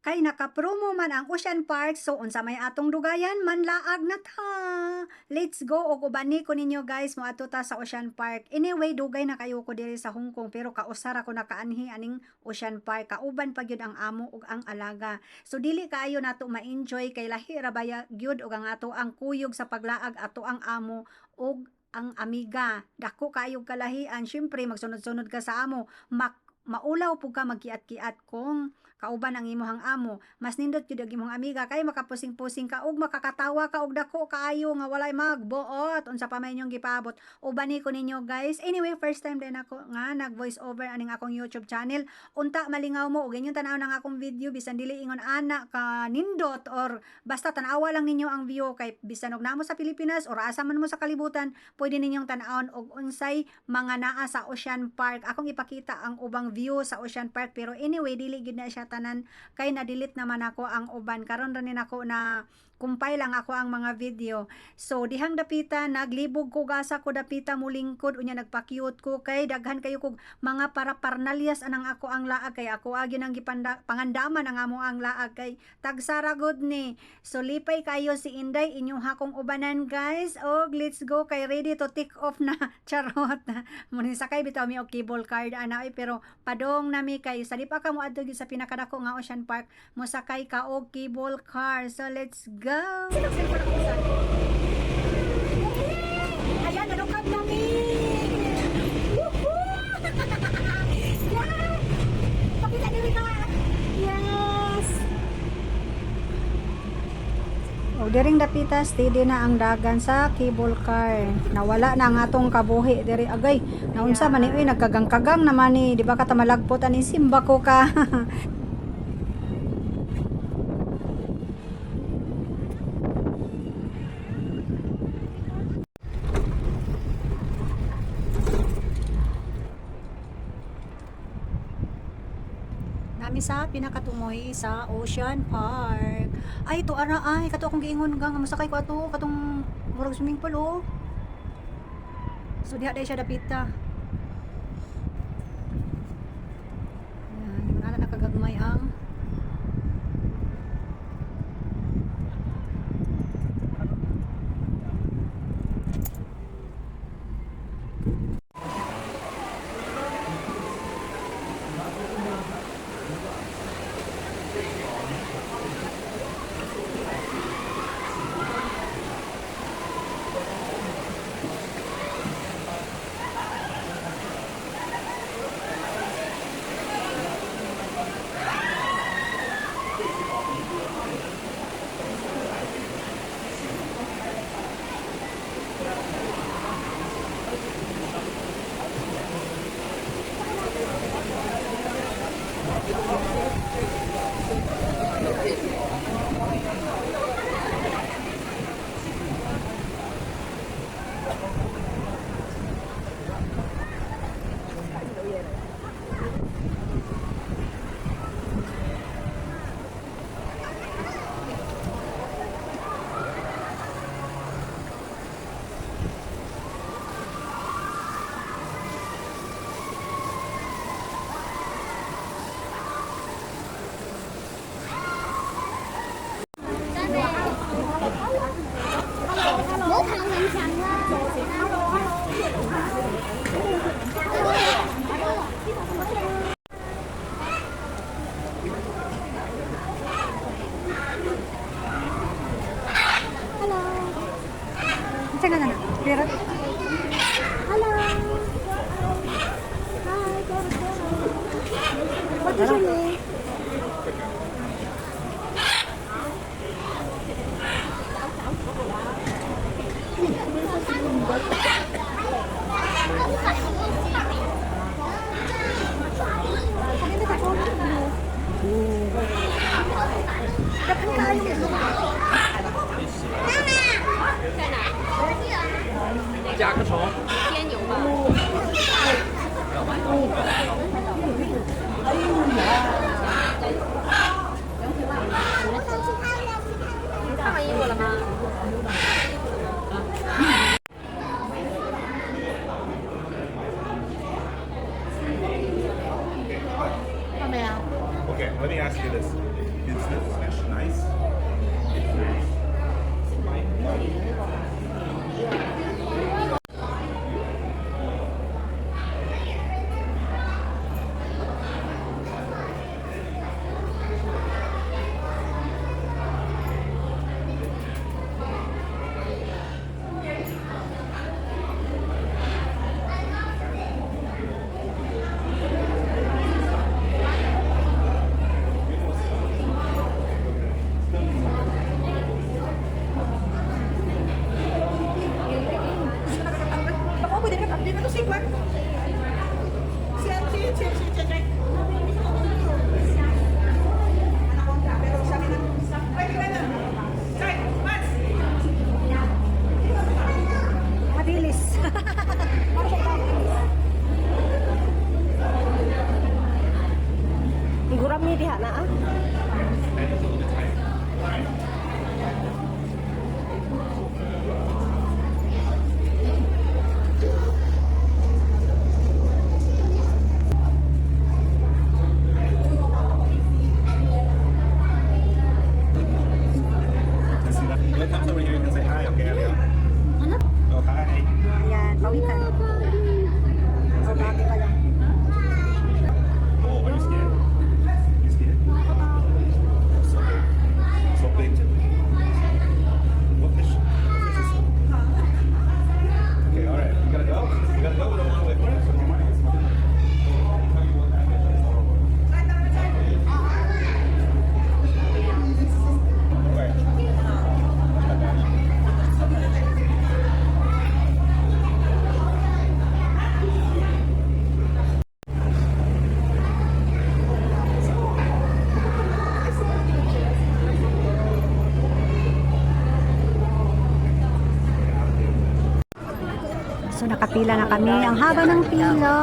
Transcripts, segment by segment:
Kay naka-promo man ang Ocean Park, so unsa may atong dugayan, manlaag na ta. Let's go, og ubani ko ninyo guys, mo ato ta sa Ocean Park. Anyway, dugay na kayo ko diri sa Hong Kong, pero kausar ako nakaanhi aning Ocean Park. Kauban pa gyud ang amo ug ang alaga. So dili kaayo nato ma-enjoy kay lahi ra baya gyud og ang ato ang kuyog sa paglaag ato ang amo ug ang amiga. Dako kayog kalahian, syempre magsunod-sunod ka sa amo, maulaw pug ka magkiat-kiat kung kauban ang imong amo. Mas nindot gyud ang imong amiga kay makapusing-pusing ka ug makakatawa ka og dako kaayo nga walay magbuot unsa pa may inyong gipaabot. Ubani ko ninyo guys. Anyway, first time din ako nga nag voice over aning akong YouTube channel. Unta malingaw mo og inyong tan-aw ng akong video bisan dili ingon ana ka nindot or basta tan-awa lang ninyo ang view kay bisan og namo sa Pilipinas or asa man mo sa kalibutan, pwede ninyong tan-awon og unsay mga naa sa Ocean Park. Akong ipakita ang ubang view sa Ocean Park, pero anyway dili gid na siya tanan kay na-delete naman ako ang uban. Karon ra nin ako na kumpay lang ako ang mga video. So dihang dapita naglibog ko gasa ko dapita mulingkod unya nagpa-cute ko kay daghan kayo kog mga paraparnalyas anang ako ang laag kay ako agyon ang pangandaman ang amo ang laag kay tagsaragod ni. So lipay kayo si Inday inyong hakong ubanan guys. Og let's go kay ready to take off na charot. Muni sakay bitaw mi og cable card ana pero padong nami kay sa di pa ka mo adto sa pinakadako nga Ocean Park mo sakay ka og cable car. So let's go. Ayan, nalukad kami! Woohoo! Yan! Pakita diri ka! Yes! O, diring dapita, steady na ang dagan sa cable car. Nawala na ang atong kabuhi. Diri, agay, naunsa man ni, nagkagang-kagang naman ni. Di ba ka tamalagpot, ani simba ko ka. Nami sa pinakatumoy sa Ocean Park. Ay to ara ay kato akong giingon nga masakay ko ato katong murag swimming pool oh. So diha day siya dapita. Yan, ana nakagagmay ang Sige na na. Pero hello. Hi, what is your name?加个虫。煎牛吗？看完衣服了吗？看没有？ Okay, let me ask you this. It's fresh, nice. Ako, pwede na update na to si Juan. Check. Pero sa akin na, pwede ka na. Check, Max! Madilis. Iguram ni diha na ah. When comes over here, you can say hi, okay, Ariel? Oh, hi. Ayan, pawikan. Oh, bago pa lang. Oh, are you scared? You scared? So big. So big. What fish? What fish is it? Okay, alright. You gotta go. You gotta go. We don't want to wait for it. So more money. So nakapila na kami. Ang haba ng pila.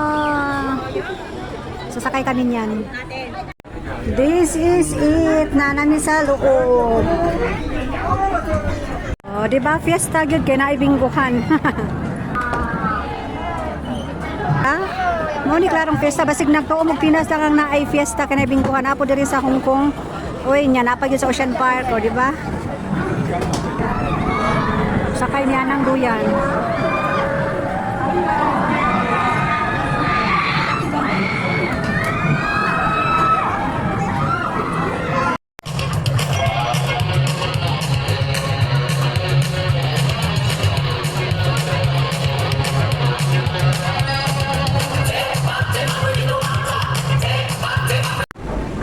Sasakay kami niyan. This is it. Na namin sa loob. Oh, di ba fiesta gyud kay naay bingguhan. Ha? Mo ni klarong fiesta basig nagtuo mo Pinas lang ang naay fiesta kay naay bingguhan apo diri sa Hong Kong. Uy, nya napag yun sa Ocean Park, o di ba? Sakay niya ng duyan.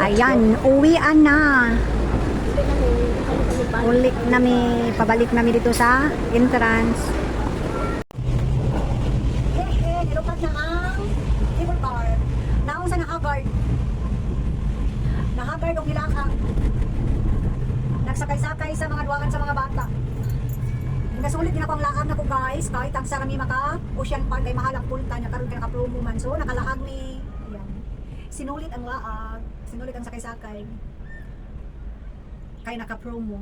Ayan, uwian na. Ulit nami, pabalik nami dito sa entrance. Nilupad na ang cable car. Naong sa nakagard. Nakagard o gilakang. Nagsakay-sakay sa mga duwangan sa mga bata. Nasulit din ako ang laag na ko guys. Kahit ang sa kami maka Ocean Park ay mahalang punta niya. Karoon ka naka-promo man. So nakalaag ni. Ayan. Sinulit ang laag. Sinulit ang sakay-sakay. Kaya naka-promo.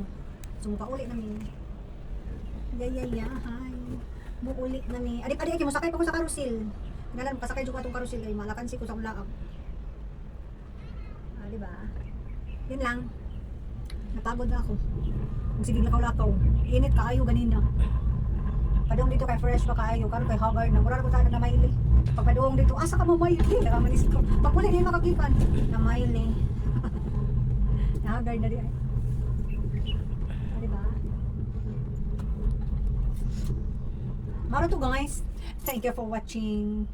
So, pauli namin. Hi. Muuli namin. Adik-adik, masakay pa ko sa karusil. Ngalan, pasakay juga itong karusil. Ay, malakan si ko sa ulaab. Ah, diba? Yun lang. Napagod na ako. Sige lakaw-lakaw. Init kaayo ganina. Padung dito kay fresh pa kaayo. Karon kay haggard na. Mura ko tayo na maili. Pagpadung dito, asa ka mamayili? Nakamanis ko. Pagpuli din makakikan. Na maili. Na haggard na rin. Diba? Maro to guys. Thank you for watching.